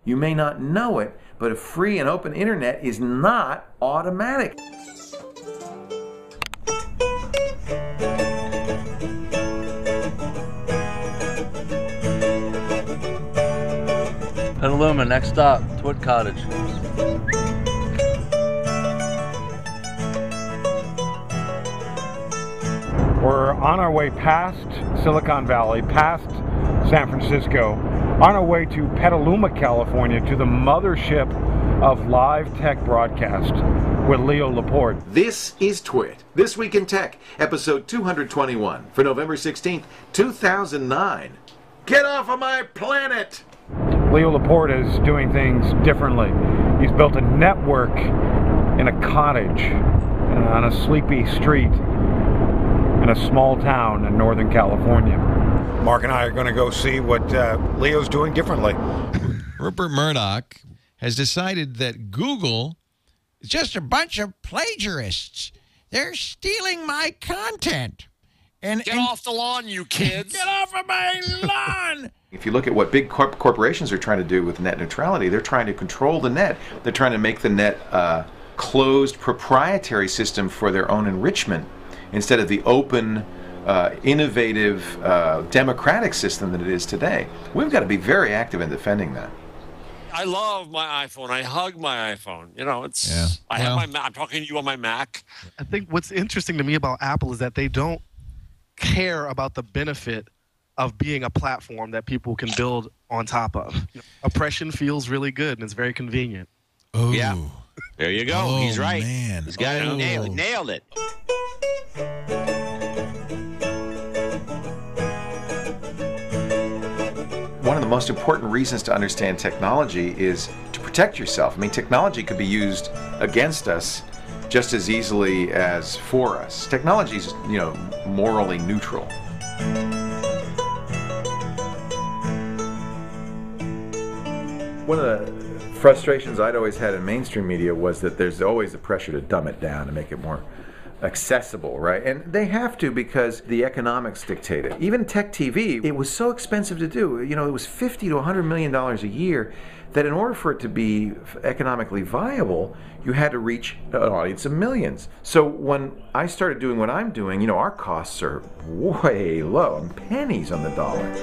You may not know it, but a free and open internet is not automatic. Petaluma, next stop, TWiT Cottage. We're on our way past Silicon Valley, past San Francisco, on our way to Petaluma, California, to the mothership of live tech broadcast with Leo Laporte. This is TWiT, This Week in Tech, episode 221 for November 16th, 2009. Get off of my planet! Leo Laporte is doing things differently. He's built a network in a cottage on a sleepy street in a small town in Northern California. Marc and I are going to go see what Leo's doing differently. Rupert Murdoch has decided that Google is just a bunch of plagiarists. They're stealing my content. Get off the lawn, you kids! Get off of my lawn! If you look at what big corporations are trying to do with net neutrality, they're trying to control the net. They're trying to make the net a closed proprietary system for their own enrichment instead of the open, innovative, democratic system that it is today. We've got to be very active in defending that. I love my iPhone. I hug my iPhone. You know, it's. Yeah. I have my Mac. I'm talking to you on my Mac. I think what's interesting to me about Apple is that they don't care about the benefit of being a platform that people can build on top of. You know, oppression feels really good and it's very convenient. Oh. Yeah. There you go. Oh, He's right. Man. He's got it nailed it. One of the most important reasons to understand technology is to protect yourself. I mean, technology could be used against us just as easily as for us. Technology is, morally neutral. One of the frustrations I'd always had in mainstream media was that there's always a pressure to dumb it down and make it more accessible, right? And they have to because the economics dictate it. Even tech TV, it was so expensive to do. It was $50 to $100 million a year that in order for it to be economically viable, you had to reach an audience of millions. So when I started doing what I'm doing, our costs are way low, pennies on the dollar.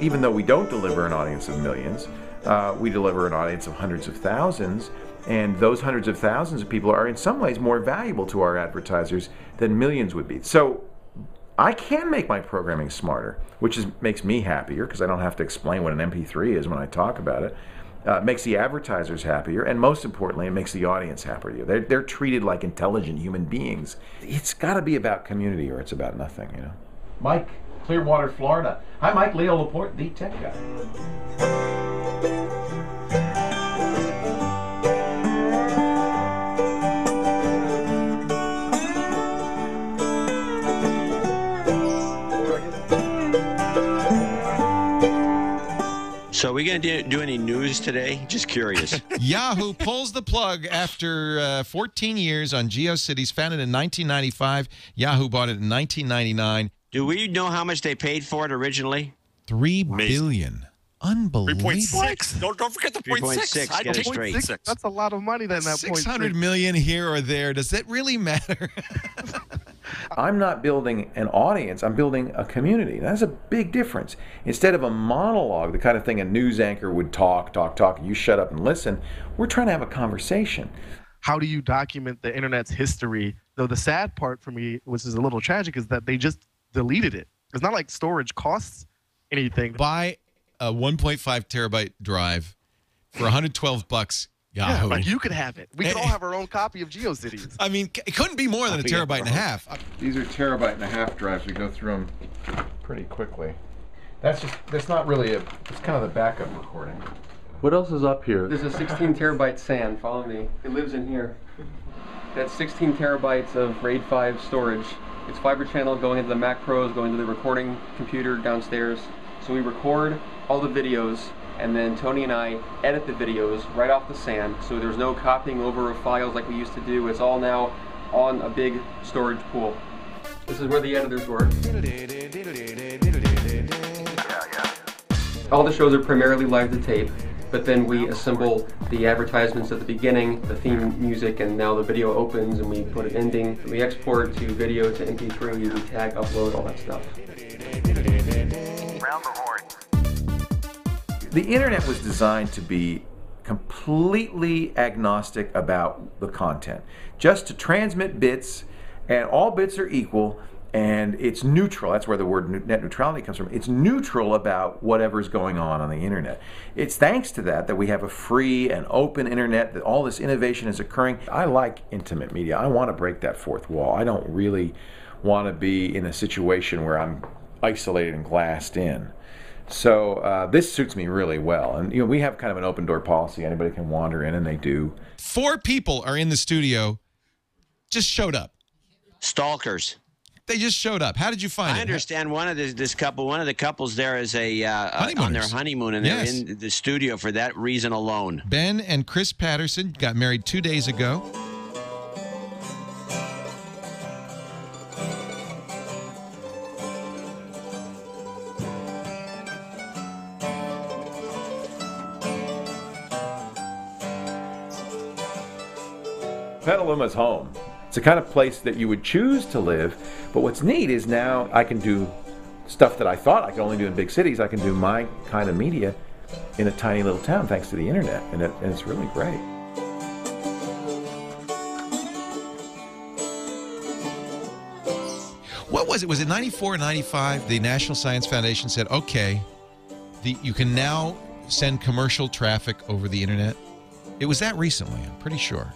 Even though we don't deliver an audience of millions, we deliver an audience of hundreds of thousands, and those hundreds of thousands of people are in some ways more valuable to our advertisers than millions would be. So I can make my programming smarter, which makes me happier because I don't have to explain what an MP3 is when I talk about it. It makes the advertisers happier, and most importantly, it makes the audience happier. They're treated like intelligent human beings. It's got to be about community or it's about nothing, Mike, Clearwater, Florida. Hi, Mike. Leo Laporte, the tech guy. So are we going to do any news today? Just curious. Yahoo pulls the plug after 14 years on GeoCities, founded in 1995. Yahoo bought it in 1999. Do we know how much they paid for it originally? $3 billion. Unbelievable. 3.6. Don't forget the 0.6. Get it straight. That's a lot of money then. That $600 million here or there. Does that really matter? I'm not building an audience, I'm building a community. That's a big difference. Instead of a monologue, the kind of thing a news anchor would talk, and you shut up and listen, we're trying to have a conversation. How do you document the internet's history? Though the sad part for me, which is a little tragic, is that they just deleted it. It's not like storage costs anything. Buy a 1.5 terabyte drive for $112. Yahoo. Yeah, like you could have it. We could all have our own copy of GeoCities. I mean, it couldn't be more than a terabyte and a half. These are terabyte and a half drives. We go through them pretty quickly. That's not really it's kind of the backup recording. What else is up here? There's a 16 terabyte SAN. Follow me. It lives in here. That's 16 terabytes of RAID 5 storage. It's fiber channel going into the Mac Pros, going to the recording computer downstairs. So we record all the videos, and then Tony and I edit the videos right off the SAN. So there's no copying over of files like we used to do. It's all now on a big storage pool. This is where the editors work. All the shows are primarily live to tape, but then we assemble the advertisements at the beginning, the theme music, and now the video opens and we put an ending. We export to video to MP3, we tag, upload, all that stuff. The internet was designed to be completely agnostic about the content, just to transmit bits, and all bits are equal, and it's neutral. That's where the word net neutrality comes from. It's neutral about whatever's going on the internet. It's thanks to that we have a free and open internet, that all this innovation is occurring. I like intimate media. I want to break that fourth wall. I don't really want to be in a situation where I'm isolated and glassed in. So this suits me really well. And you know, we have kind of an open door policy. Anybody can wander in, and they do. 4 people are in the studio, just showed up. Stalkers. They just showed up. How did you find it? I understand one of the couples there is on their honeymoon, and they're in the studio for that reason alone. Ben and Chris Patterson got married 2 days ago. Petaluma's home. It's the kind of place that you would choose to live, but what's neat is now I can do stuff that I thought I could only do in big cities. I can do my kind of media in a tiny little town thanks to the internet, and it's really great. What was it? Was it 94 or 95? The National Science Foundation said, okay, you can now send commercial traffic over the internet. It was that recently, I'm pretty sure.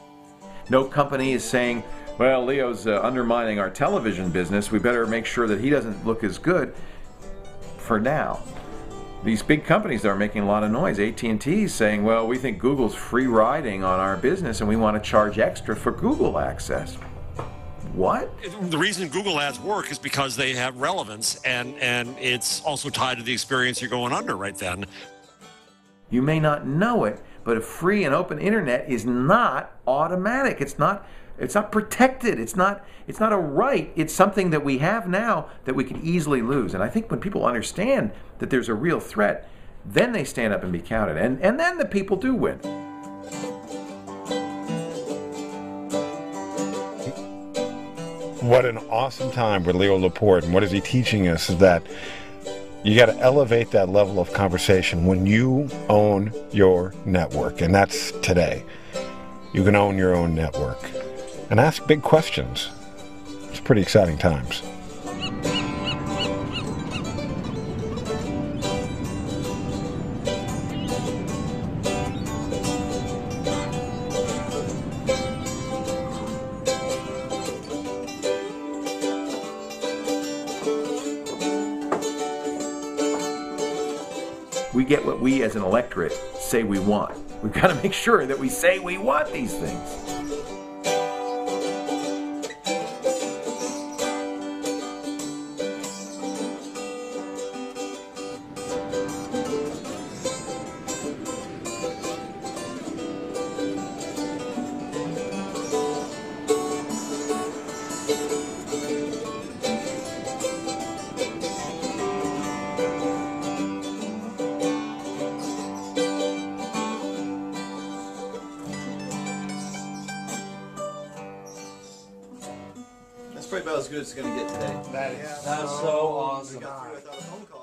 No company is saying, well, Leo's undermining our television business. We better make sure that he doesn't look as good for now. These big companies are making a lot of noise. AT&T is saying, well, we think Google's free riding on our business and we want to charge extra for Google access. What? The reason Google ads work is because they have relevance, and it's also tied to the experience you're going under right then. You may not know it, but a free and open internet is not automatic. It's not protected. It's not a right. It's something that we have now that we could easily lose. And I think when people understand that there's a real threat, then they stand up and be counted. And then the people do win. What an awesome time with Leo Laporte. And what is he teaching us is that you got to elevate that level of conversation when you own your network. And that's today. You can own your own network and ask big questions. It's pretty exciting times. We get what we as an electorate say we want. We've got to make sure that we say we want these things. That's probably about as good as it's going to get today. That's so awesome. We got through without a phone call.